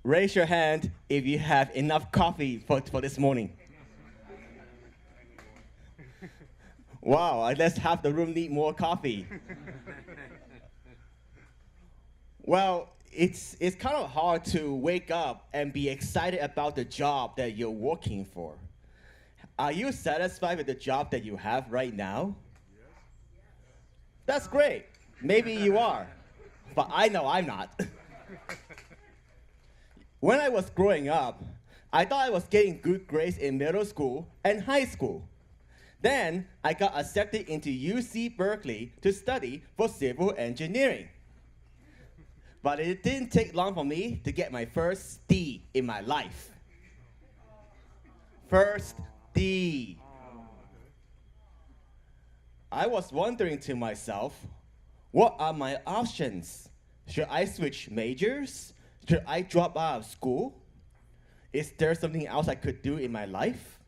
Raise your hand if you have enough coffee for this morning. Wow, I guess half the room need more coffee. Well, it's kind of hard to wake up and be excited about the job that you're working for. Are you satisfied with the job that you have right now? That's great. Maybe you are, but I know I'm not. When I was growing up, I thought I was getting good grades in middle school and high school. Then I got accepted into UC Berkeley to study for civil engineering. But it didn't take long for me to get my first D in my life. First D. I was wondering to myself, what are my options? Should I switch majors? Should I drop out of school? Is there something else I could do in my life?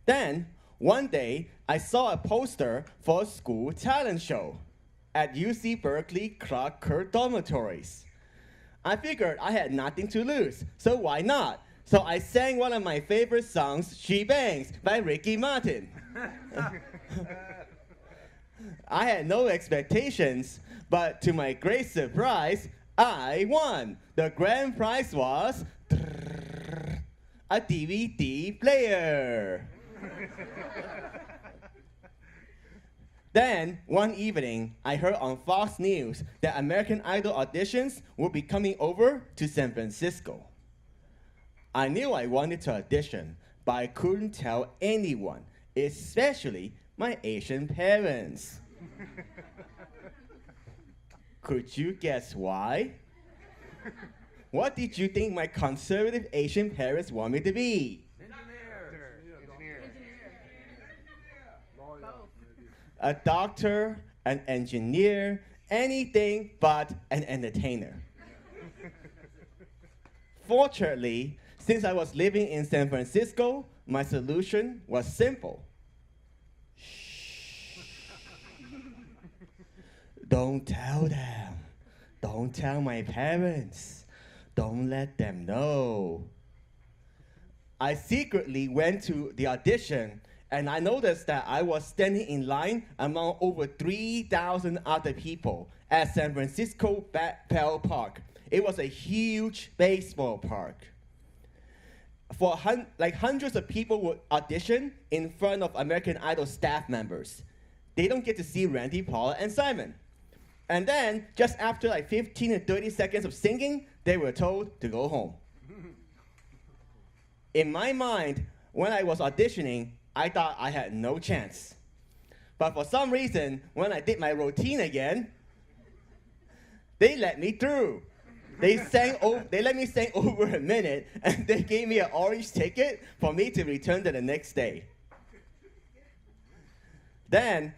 Then, one day, I saw a poster for a school talent show at UC Berkeley Clark Kerr dormitories. I figured I had nothing to lose, so why not? So I sang one of my favorite songs, She Bangs, by Ricky Martin. I had no expectations, but to my great surprise, I won. The grand prize was a DVD player. Then, one evening, I heard on Fox News that American Idol auditions would be coming over to San Francisco. I knew I wanted to audition, but I couldn't tell anyone, especially my Asian parents. Could you guess why? What did you think my conservative Asian parents want me to be? A doctor, an engineer, anything but an entertainer. Fortunately, since I was living in San Francisco, my solution was simple. Shh. Don't tell them. Don't tell my parents. Don't let them know. I secretly went to the audition, and I noticed that I was standing in line among over 3,000 other people at San Francisco Bell Park. It was a huge baseball park. Hundreds of people would audition in front of American Idol staff members. They don't get to see Randy, Paula, and Simon. And then, just after 15 to 30 seconds of singing, they were told to go home. In my mind, when I was auditioning, I thought I had no chance. But for some reason, when I did my routine again, they let me through. They let me sing over a minute, and they gave me an orange ticket for me to return to the next day. Then,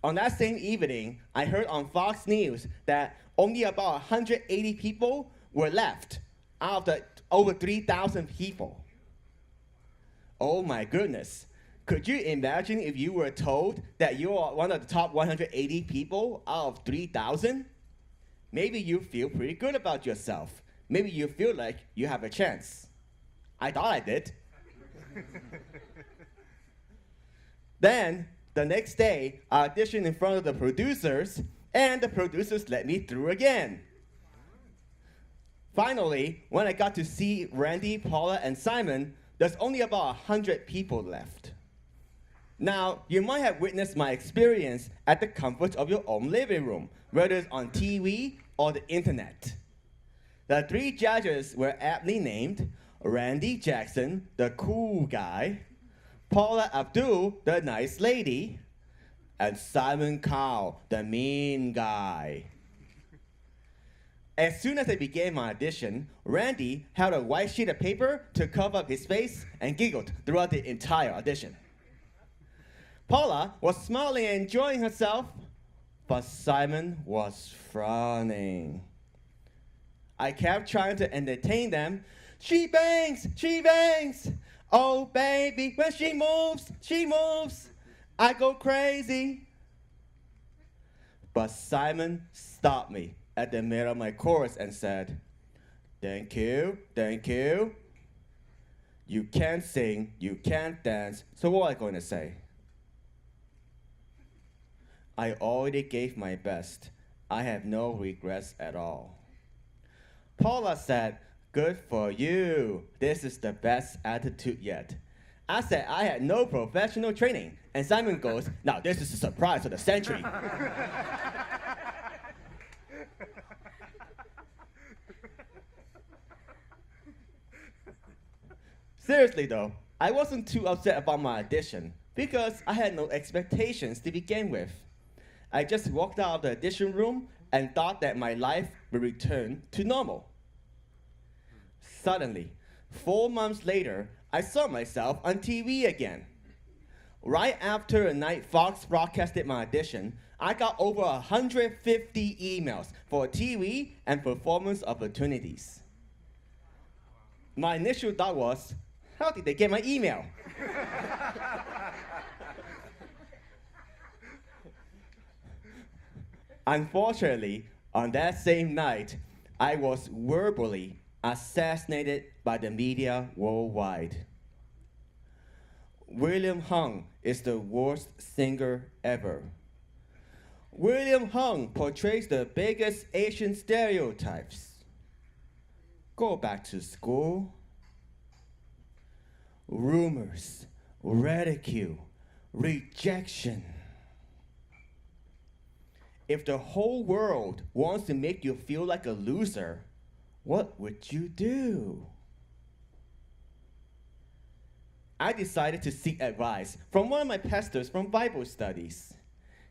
on that same evening, I heard on Fox News that only about 180 people were left out of the over 3,000 people. Oh my goodness. Could you imagine if you were told that you are one of the top 180 people out of 3,000? Maybe you feel pretty good about yourself. Maybe you feel like you have a chance. I thought I did. Then, the next day, I auditioned in front of the producers, and the producers let me through again. Finally, when I got to see Randy, Paula, and Simon, there's only about 100 people left. Now, you might have witnessed my experience at the comfort of your own living room, whether it's on TV or the internet. The three judges were aptly named Randy Jackson, the cool guy, Paula Abdul, the nice lady, and Simon Cowell, the mean guy. As soon as I began my audition, Randy held a white sheet of paper to cover up his face and giggled throughout the entire audition. Paula was smiling and enjoying herself, but Simon was frowning. I kept trying to entertain them. She bangs, she bangs. Oh, baby, when she moves, I go crazy. But Simon stopped me at the middle of my chorus and said, Thank you, thank you. You can't sing, you can't dance, so what am I going to say? I already gave my best. I have no regrets at all. Paula said, good for you. This is the best attitude yet. I said I had no professional training. And Simon goes, now this is a surprise of the century. Seriously though, I wasn't too upset about my audition because I had no expectations to begin with. I just walked out of the audition room and thought that my life would return to normal. Suddenly, 4 months later, I saw myself on TV again. Right after a night Fox broadcasted my audition, I got over 150 emails for TV and performance opportunities. My initial thought was, how did they get my email? Unfortunately, on that same night, I was verbally assassinated by the media worldwide. William Hung is the worst singer ever. William Hung portrays the biggest Asian stereotypes. Go back to school. Rumors, ridicule, rejection. If the whole world wants to make you feel like a loser, what would you do? I decided to seek advice from one of my pastors from Bible studies.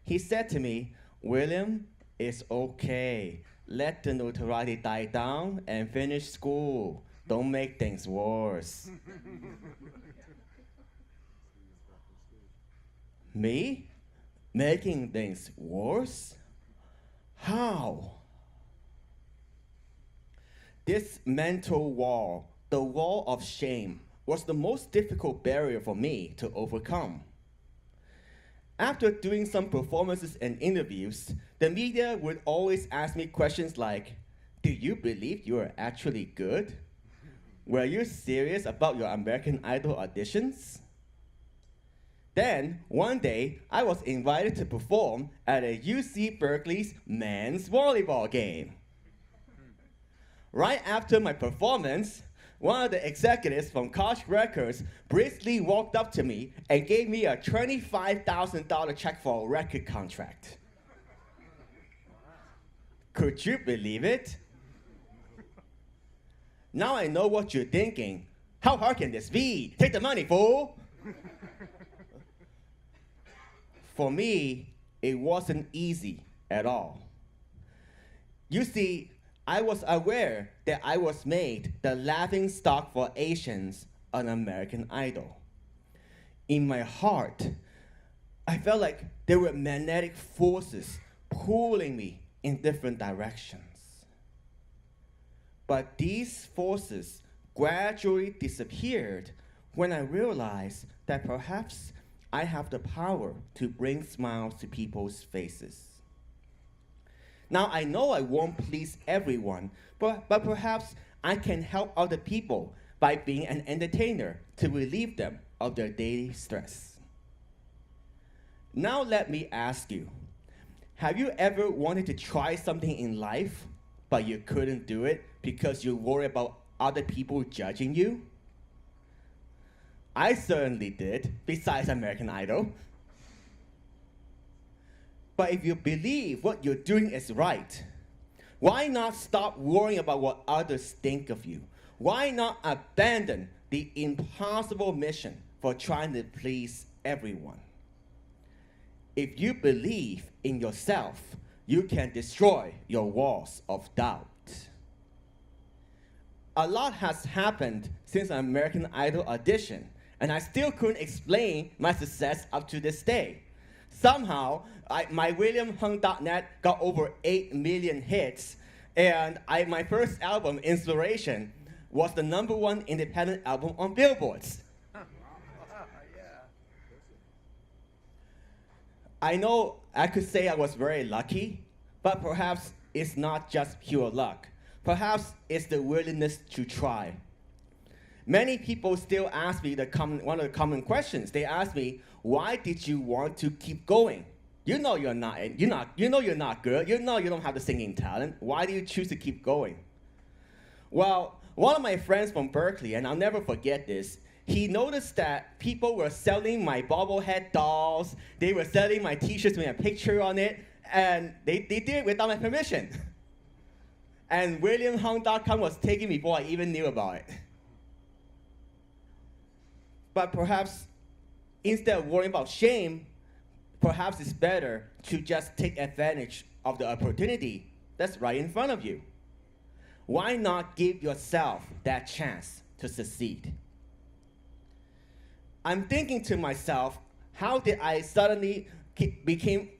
He said to me, William, it's okay. Let the notoriety die down and finish school. Don't make things worse. Me? Making things worse? How? This mental wall, the wall of shame, was the most difficult barrier for me to overcome. After doing some performances and interviews, the media would always ask me questions like, do you believe you are actually good? Were you serious about your American Idol auditions? Then, one day, I was invited to perform at a UC Berkeley's men's volleyball game. Right after my performance, one of the executives from KOCH Records briskly walked up to me and gave me a $25,000 check for a record contract. Could you believe it? Now I know what you're thinking. How hard can this be? Take the money, fool! For me, it wasn't easy at all. You see, I was aware that I was made the laughingstock for Asians on American Idol. In my heart, I felt like there were magnetic forces pulling me in different directions. But these forces gradually disappeared when I realized that perhaps I have the power to bring smiles to people's faces. Now, I know I won't please everyone, but perhaps I can help other people by being an entertainer to relieve them of their daily stress. Now let me ask you, have you ever wanted to try something in life, but you couldn't do it because you worry about other people judging you? I certainly did, besides American Idol. But if you believe what you're doing is right, why not stop worrying about what others think of you? Why not abandon the impossible mission for trying to please everyone? If you believe in yourself, you can destroy your walls of doubt. A lot has happened since an American Idol audition, and I still couldn't explain my success up to this day. Somehow, my WilliamHung.net got over 8 million hits, and my first album, Inspiration, was the #1 independent album on Billboards. I know I could say I was very lucky, but perhaps it's not just pure luck. Perhaps it's the willingness to try. Many people still ask me one of the common questions. They ask me, why did you want to keep going? You know you're not good. You know you don't have the singing talent. Why do you choose to keep going? Well, one of my friends from Berkeley, and I'll never forget this, he noticed that people were selling my bobblehead dolls, they were selling my t-shirts with a picture on it, and they did it without my permission. And WilliamHung.com was taken before I even knew about it. But perhaps instead of worrying about shame, perhaps it's better to just take advantage of the opportunity that's right in front of you. Why not give yourself that chance to succeed? I'm thinking to myself, how did I suddenly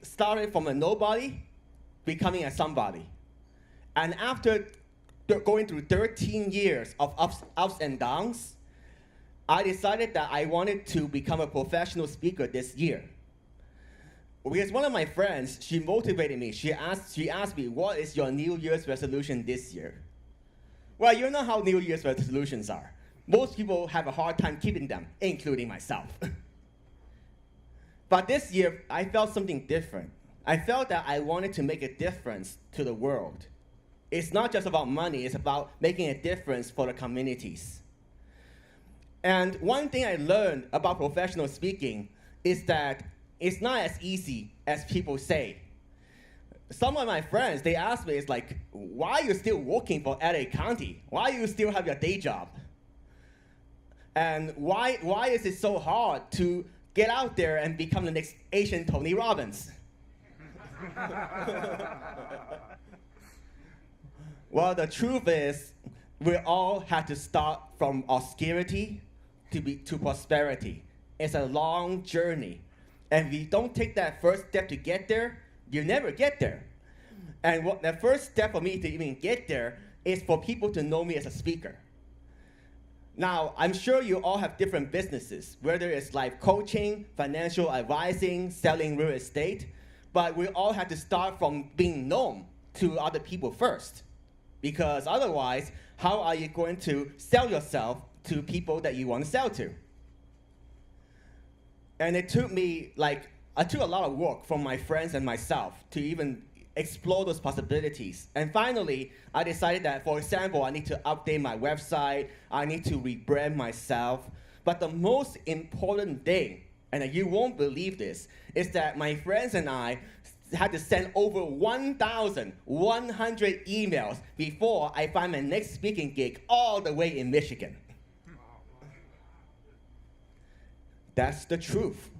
started from a nobody, becoming a somebody? And after going through 13 years of ups and downs, I decided that I wanted to become a professional speaker this year. Because one of my friends, she motivated me. She asked me, what is your New Year's resolution this year? Well, you know how New Year's resolutions are. Most people have a hard time keeping them, including myself. But this year, I felt something different. I felt that I wanted to make a difference to the world. It's not just about money, it's about making a difference for the communities. And one thing I learned about professional speaking is that it's not as easy as people say. Some of my friends, they ask me, it's like, why are you still working for LA County? Why do you still have your day job? And why is it so hard to get out there and become the next Asian Tony Robbins? Well, the truth is, we all have to start from obscurity to prosperity. It's a long journey. And if you don't take that first step to get there, you never get there. And the first step for me to even get there is for people to know me as a speaker. Now, I'm sure you all have different businesses, whether it's life coaching, financial advising, selling real estate, but we all have to start from being known to other people first. Because otherwise, how are you going to sell yourself to people that you want to sell to? And it took me, I took a lot of work from my friends and myself to even explore those possibilities. And finally, I decided that, for example, I need to update my website, I need to rebrand myself. But the most important thing, and you won't believe this, is that my friends and I had to send over 1,100 emails before I find my next speaking gig all the way in Michigan. That's the truth.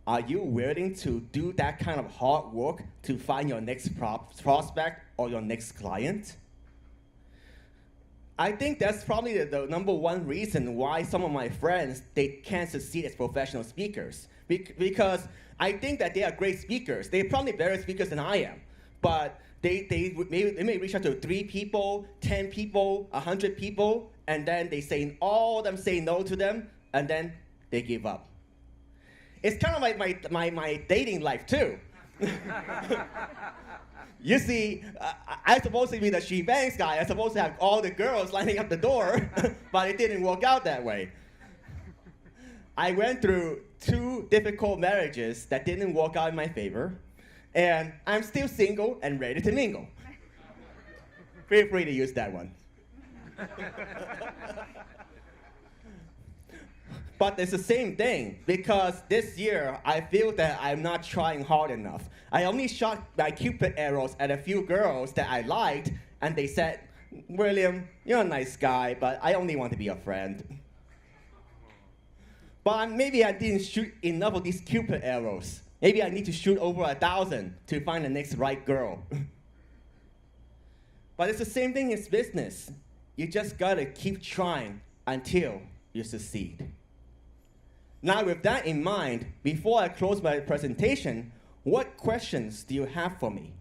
Are you willing to do that kind of hard work to find your next prospect or your next client? I think that's probably the number one reason why some of my friends, they can't succeed as professional speakers. Because I think that they are great speakers. They're probably better speakers than I am. But they may reach out to 3 people, 10 people, 100 people, and then all of them say no to them, and then they give up. It's kind of like my dating life too. You see, I'm supposed to be the she bangs guy. I'm supposed to have all the girls lining up the door, but it didn't work out that way. I went through 2 difficult marriages that didn't work out in my favor, and I'm still single and ready to mingle. Feel free to use that one. But it's the same thing, because this year I feel that I'm not trying hard enough. I only shot my Cupid arrows at a few girls that I liked, and they said, William, you're a nice guy, but I only want to be your friend. But maybe I didn't shoot enough of these Cupid arrows. Maybe I need to shoot over 1,000 to find the next right girl. But it's the same thing in business. You just gotta keep trying until you succeed. Now, with that in mind, before I close my presentation, what questions do you have for me?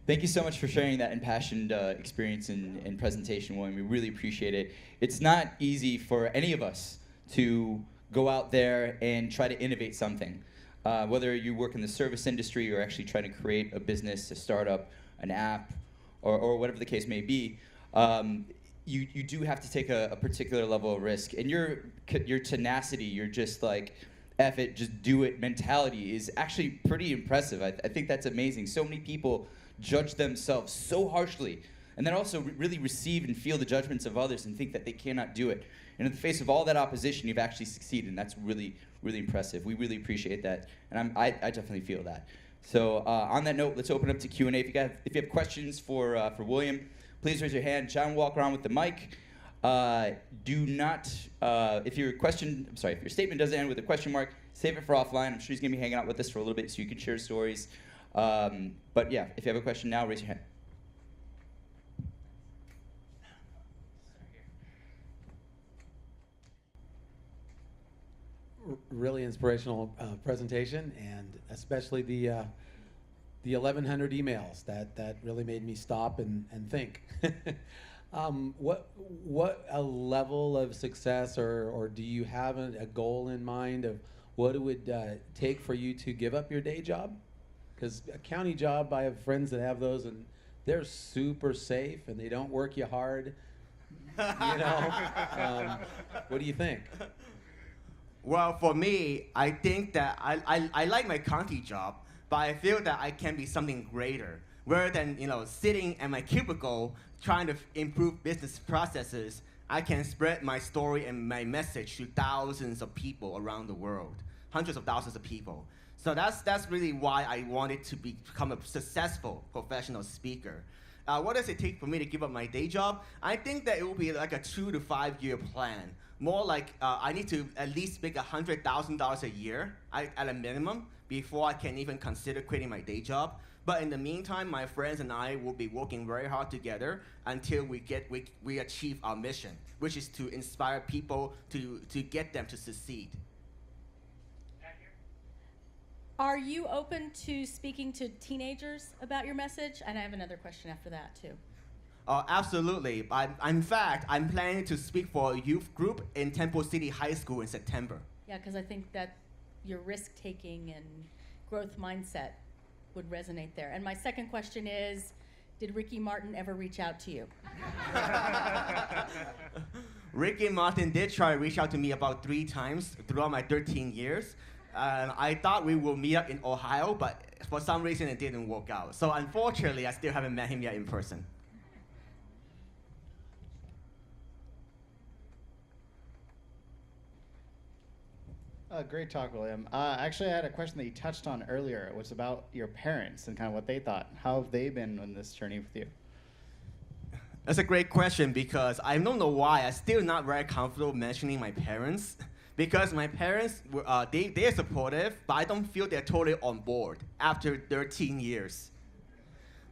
Thank you so much for sharing that impassioned experience and presentation, William. We really appreciate it. It's not easy for any of us to go out there and try to innovate something. Whether you work in the service industry or actually trying to create a business, a startup, an app, or whatever the case may be, you do have to take a particular level of risk. And your tenacity, your just like, F it, just do it mentality is actually pretty impressive. I think that's amazing. So many people judge themselves so harshly, and then also really receive and feel the judgments of others and think that they cannot do it. And in the face of all that opposition, you've actually succeeded, and that's really, really impressive. We really appreciate that, and I definitely feel that. So on that note, let's open up to Q&A. If you have questions for William, please raise your hand. John will walk around with the mic. Do not, if your statement doesn't end with a question mark, save it for offline. I'm sure he's gonna be hanging out with us for a little bit so you can share stories. But yeah, if you have a question now, raise your hand. Really inspirational presentation, and especially the 1,100 emails that really made me stop and think. What a level of success, or do you have a goal in mind of what it would take for you to give up your day job? Because a county job, I have friends that have those, and they're super safe, and they don't work you hard. You know, what do you think? Well, for me, I think that I like my county job, but I feel that I can be something greater. Rather than sitting at my cubicle trying to improve business processes, I can spread my story and my message to thousands of people around the world, hundreds of thousands of people. So that's really why I wanted to become a successful professional speaker. What does it take for me to give up my day job? I think that it will be like a 2 to 5 year plan. More like I need to at least make $100,000 a year at a minimum before I can even consider quitting my day job. But in the meantime, my friends and I will be working very hard together until we achieve our mission, which is to inspire people to get them to succeed. Are you open to speaking to teenagers about your message? And I have another question after that, too. Absolutely. In fact, I'm planning to speak for a youth group in Temple City High School in September. Yeah, because I think that your risk-taking and growth mindset would resonate there. And my second question is, did Ricky Martin ever reach out to you? Ricky Martin did try to reach out to me about 3 times throughout my 13 years. I thought we will meet up in Ohio, but for some reason it didn't work out. So unfortunately, I still haven't met him yet in person. Great talk, William. Actually, I had a question that you touched on earlier. It was about your parents and kind of what they thought. How have they been on this journey with you? That's a great question, because I don't know why I'm still not very comfortable mentioning my parents. Because my parents, they're supportive, but I don't feel they're totally on board after 13 years.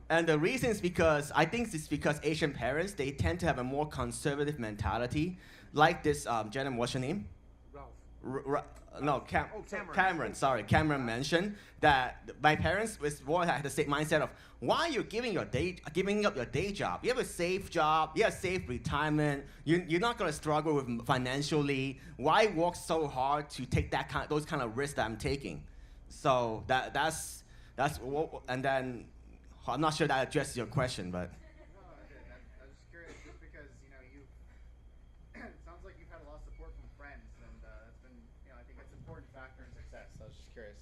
And the reason is because, I think it's because Asian parents, they tend to have a more conservative mentality. Like this gentleman, what's your name? Cameron mentioned that my parents had the same mindset of, why are you giving up your day job? You have a safe job, you have safe retirement, you're not going to struggle with financially. Why work so hard to take those kind of risks that I'm taking? So that's what, and then I'm not sure that addresses your question, but. I was just curious, just because it sounds like you've had a lot of support from friends, and that's been, I think that's an important factor in success. So I was just curious.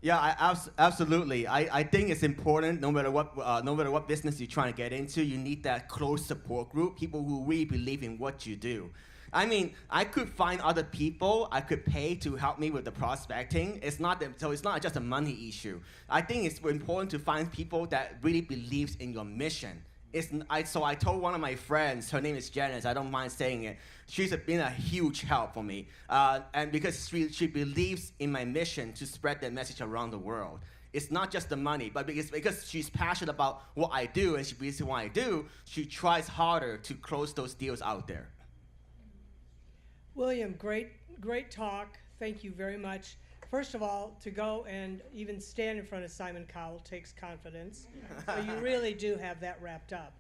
Yeah, absolutely. I think it's important. No matter what business you're trying to get into, you need that close support group, people who really believe in what you do. I mean, I could find other people I could pay to help me with the prospecting. So it's not just a money issue. I think it's important to find people that really believes in your mission. So I told one of my friends, her name is Janice, I don't mind saying it. She's been a huge help for me. And because she believes in my mission to spread that message around the world. It's not just the money, but because she's passionate about what I do and she believes in what I do, she tries harder to close those deals out there. William, great talk. Thank you very much First of all, to go and even stand in front of Simon Cowell takes confidence. So you really do have that wrapped up.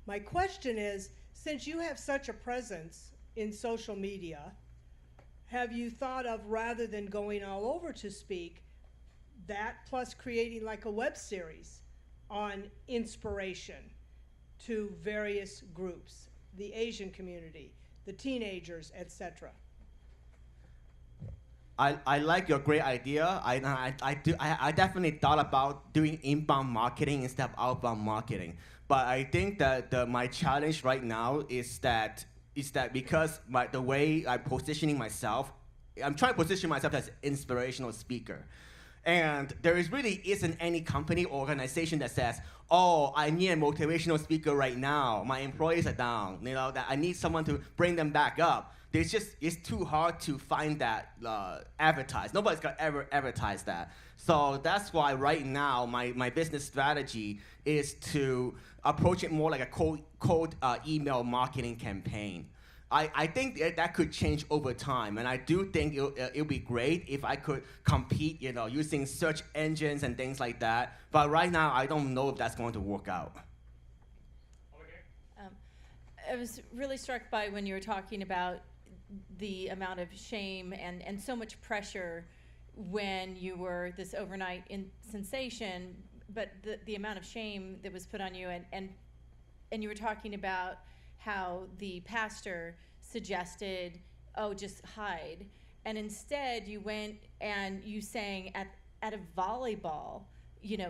My question is, since you have such a presence in social media, have you thought of, rather than going all over to speak, that plus creating like a web series on inspiration to various groups, the Asian community, the teenagers, etc.? I like your great idea. I definitely thought about doing inbound marketing instead of outbound marketing. But I think that my challenge right now is that because the way I'm positioning myself, I'm trying to position myself as an inspirational speaker. And there really isn't any company or organization that says, oh, I need a motivational speaker right now. My employees are down. That I need someone to bring them back up. It's too hard to find that advertised. Nobody's gonna ever advertise that. So that's why right now my business strategy is to approach it more like a cold email marketing campaign. I think that could change over time, and I do think it'll be great if I could compete, using search engines and things like that. But right now, I don't know if that's going to work out. I was really struck by when you were talking about the amount of shame and so much pressure when you were this overnight sensation, but the amount of shame that was put on you, and you were talking about how the pastor suggested, oh, just hide. And instead you went and you sang at a volleyball,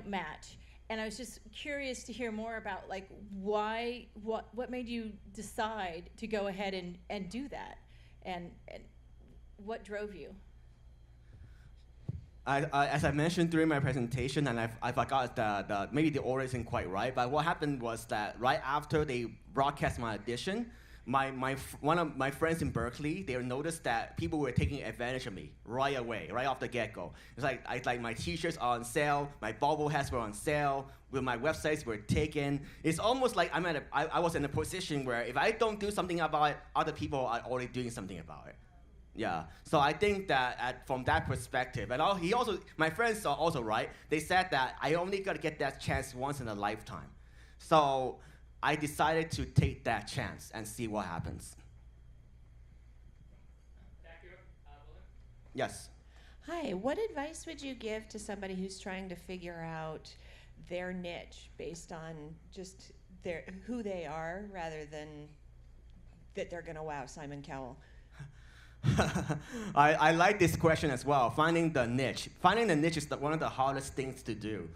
match. And I was just curious to hear more about what made you decide to go ahead and do that? And what drove you? As I mentioned during my presentation, and I forgot maybe the order isn't quite right, but what happened was that right after they broadcast my audition, one of my friends in Berkeley, they noticed that people were taking advantage of me right away, right off the get-go. It's like my t-shirts are on sale, my bobbleheads were on sale, my websites were taken. It's almost like I was in a position where if I don't do something about it, other people are already doing something about it. Yeah, so I think that from that perspective, and my friends are also right. They said that I only got to get that chance once in a lifetime. So I decided to take that chance and see what happens. Yes. Hi, what advice would you give to somebody who's trying to figure out their niche based on just who they are rather than that they're going to wow Simon Cowell? I like this question as well. Finding the niche is one of the hardest things to do.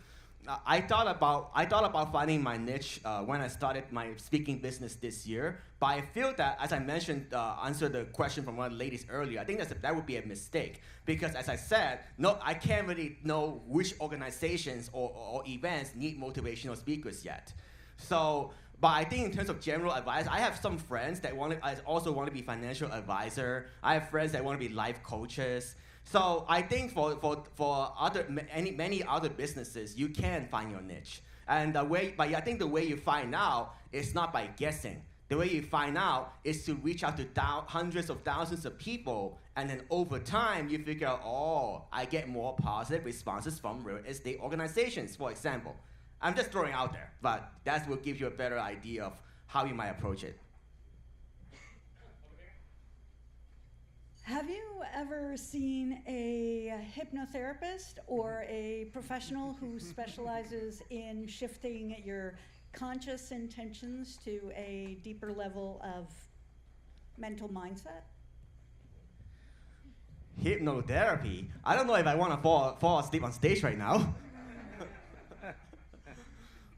I thought about finding my niche when I started my speaking business this year. But I feel that, as I mentioned, answered the question from one of the ladies earlier, I think that would be a mistake because, as I said, I can't really know which organizations or events need motivational speakers yet. So. But I think in terms of general advice, I have some friends that also want to be financial advisor. I have friends that want to be life coaches. So I think for many other businesses, you can find your niche. But I think the way you find out is not by guessing. The way you find out is to reach out to hundreds of thousands of people, and then over time you figure out, I get more positive responses from real estate organizations, for example. I'm just throwing out there, but that will give you a better idea of how you might approach it. Have you ever seen a hypnotherapist or a professional who specializes in shifting your conscious intentions to a deeper level of mental mindset? Hypnotherapy? I don't know if I want to fall asleep on stage right now.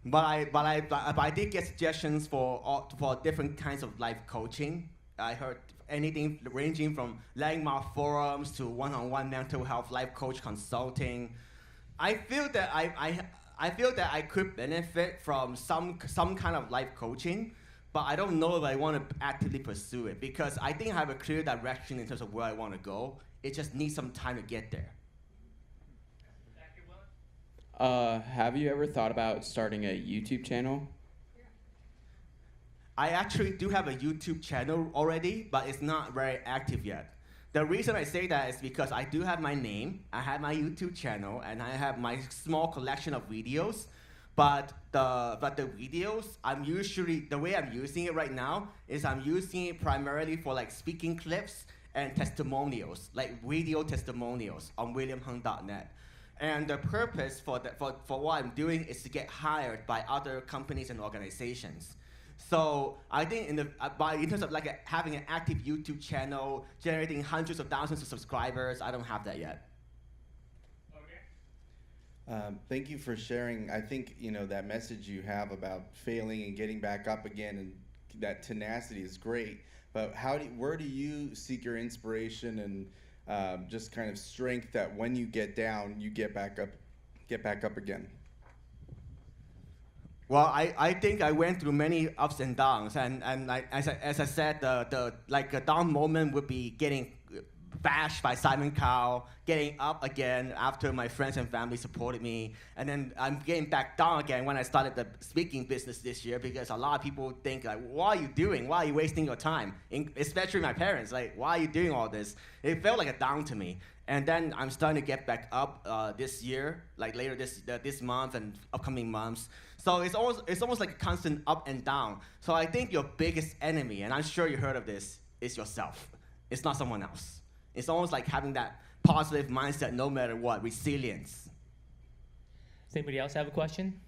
But I did get suggestions for different kinds of life coaching. I heard anything ranging from landmark forums to one-on-one mental health life coach consulting. I feel that I could benefit from some kind of life coaching, but I don't know if I want to actively pursue it because I think I have a clear direction in terms of where I want to go. It just needs some time to get there. Have you ever thought about starting a YouTube channel? I actually do have a YouTube channel already, but it's not very active yet. The reason I say that is because I do have my name, I have my YouTube channel, and I have my small collection of videos. But the videos, the way I'm using it right now is I'm using it primarily for like speaking clips and testimonials, like video testimonials on williamhung.net. And the purpose for what I'm doing is to get hired by other companies and organizations. So I think in terms of like having an active YouTube channel, generating hundreds of thousands of subscribers, I don't have that yet. Thank you for sharing. I think that message you have about failing and getting back up again, and that tenacity is great. But where do you seek your inspiration and just kind of strength that when you get down, you get back up again? Well, I think I went through many ups and downs, and like, as I said, a down moment would be getting bashed by Simon Cowell, getting up again after my friends and family supported me, and then I'm getting back down again when I started the speaking business this year, because a lot of people think like, what are you doing? Why are you wasting your time? Especially my parents, like, why are you doing all this? It felt like a down to me. And then I'm starting to get back up this year, like later this month and upcoming months. So it's almost like a constant up and down. So I think your biggest enemy, and I'm sure you heard of this, is yourself. It's not someone else. It's almost like having that positive mindset no matter what, resilience. Does anybody else have a question?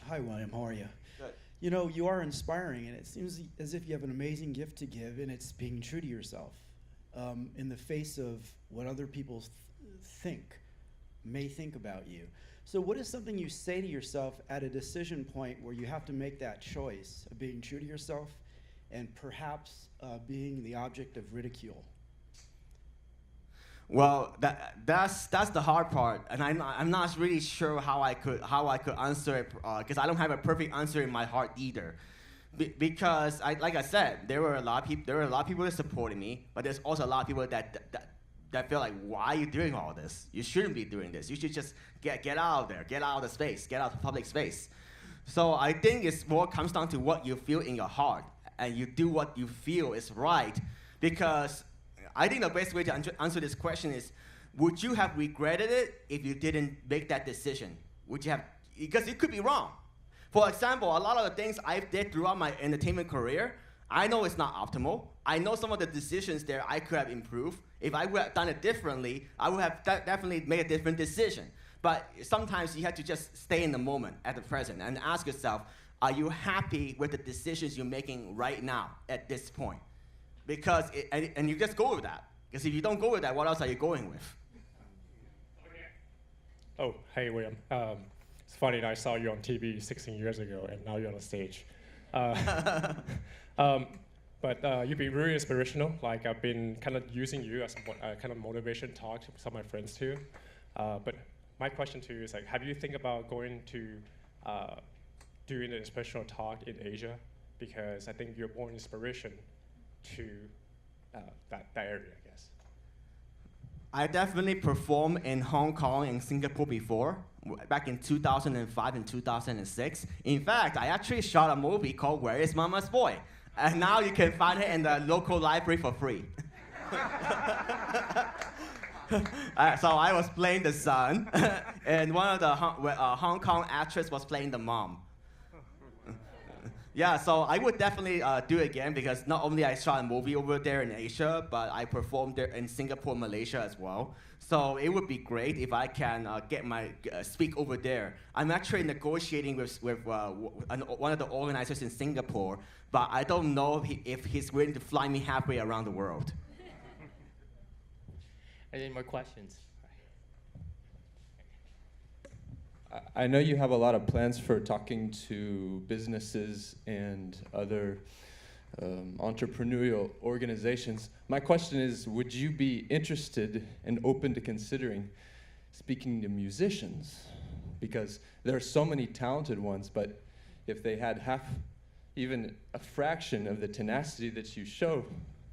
Hi, William. How are you? Good. You know, you are inspiring, and it seems as if you have an amazing gift to give, and it's being true to yourself in the face of what other people may think about you. So what is something you say to yourself at a decision point where you have to make that choice of being true to yourself and perhaps being the object of ridicule? Well, that's the hard part, and I'm not really sure how I could answer it, because I don't have a perfect answer in my heart either. Because like I said, there were a lot of people that supported me, but there's also a lot of people that feel like, why are you doing all this? You shouldn't be doing this. You should just get out of there, get out of the space, get out of public space. So I think it's more comes down to what you feel in your heart, and you do what you feel is right. Because I think the best way to answer this question is, would you have regretted it if you didn't make that decision? Would you have? Because it could be wrong. For example, a lot of the things I did throughout my entertainment career, I know it's not optimal. I know some of the decisions there I could have improved. If I would have done it differently, I would have definitely made a different decision. But sometimes you have to just stay in the moment, at the present, and ask yourself, are you happy with the decisions you're making right now, at this point? Because and you just go with that. Because if you don't go with that, what else are you going with? Oh, hey, William. It's funny, I saw you on TV 16 years ago, and now you're on the stage. But you've been really inspirational. Like, I've been kind of using you as a kind of motivation talk to some of my friends too. But my question to you is, like, have you think about going to doing an inspirational talk in Asia? Because I think you're more inspiration to that area, I guess. I definitely performed in Hong Kong and Singapore before, back in 2005 and 2006. In fact, I actually shot a movie called Where is Mama's Boy? And now you can find it in the local library for free. So I was playing the son, and one of the Hong Kong actress was playing the mom. Yeah, so I would definitely do it again, because not only I shot a movie over there in Asia, but I performed there in Singapore, Malaysia as well. So it would be great if I can get my speak over there. I'm actually negotiating with one of the organizers in Singapore, but I don't know if he's willing to fly me halfway around the world. Any more questions? I know you have a lot of plans for talking to businesses and other entrepreneurial organizations. My question is, would you be interested and open to considering speaking to musicians? Because there are so many talented ones, but if they had even a fraction of the tenacity that you show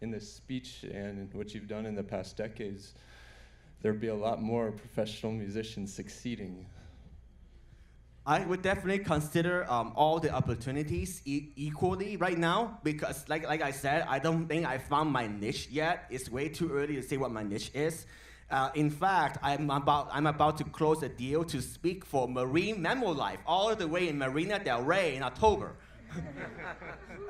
in this speech and what you've done in the past decades, there'd be a lot more professional musicians succeeding. I would definitely consider all the opportunities equally right now because, like I said, I don't think I found my niche yet. It's way too early to say what my niche is. In fact, I'm about to close a deal to speak for Marine Mammal Life all the way in Marina del Rey in October.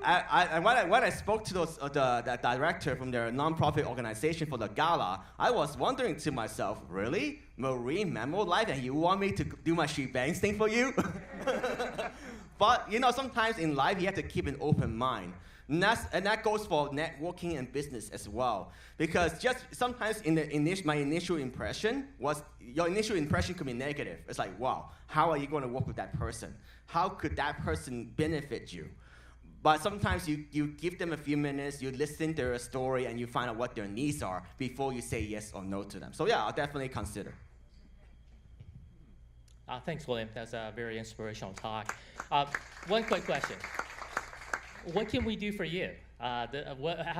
When I spoke to the director from their nonprofit organization for the gala, I was wondering to myself, really? Marine Mammal Life, and you want me to do my shebangs thing for you? But, sometimes in life, you have to keep an open mind. And that goes for networking and business as well. Because just sometimes my initial impression your initial impression could be negative. It's like, wow, how are you going to work with that person? How could that person benefit you? But sometimes you give them a few minutes, you listen to their story, and you find out what their needs are before you say yes or no to them. So yeah, I'll definitely consider. Thanks, William. That's a very inspirational talk. One quick question. What can we do for you? How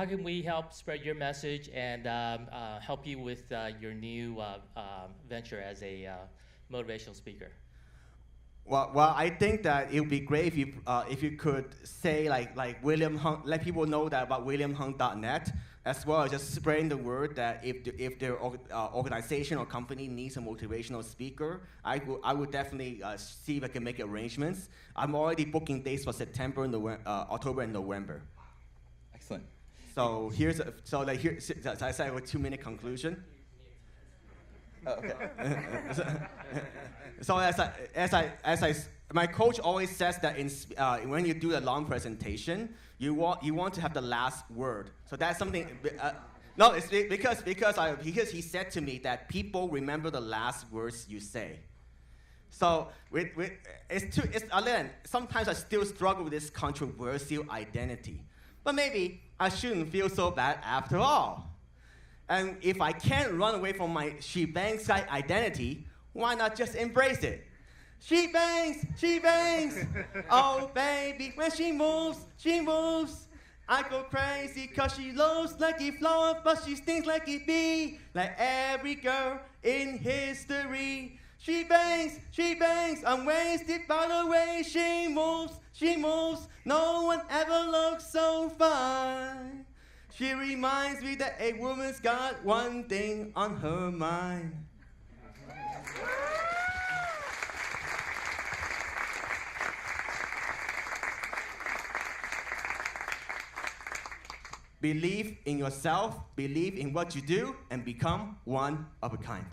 can we help spread your message and help you with your new venture as a motivational speaker? Well, I think that it would be great if you could say like William Hung, let people know that about WilliamHung.net, as well as just spreading the word that if their organization or company needs a motivational speaker, I would definitely see if I can make arrangements. I'm already booking dates for September, October, and November. Excellent. So I said a 2-minute conclusion. Oh, okay. So my coach always says that when you do a long presentation, you want to have the last word. So that's something. No, it's because he said to me that people remember the last words you say. So sometimes I still struggle with this controversial identity, but maybe I shouldn't feel so bad after all. And if I can't run away from my she bangs identity, why not just embrace it? She bangs, she bangs. Oh baby, when she moves, I go crazy 'cause she looks like a flower, but she stings like a bee, like every girl in history. She bangs, I'm wasted by the way she moves. No one ever looks so fine. She reminds me that a woman's got one thing on her mind. Believe in yourself, believe in what you do, and become one of a kind.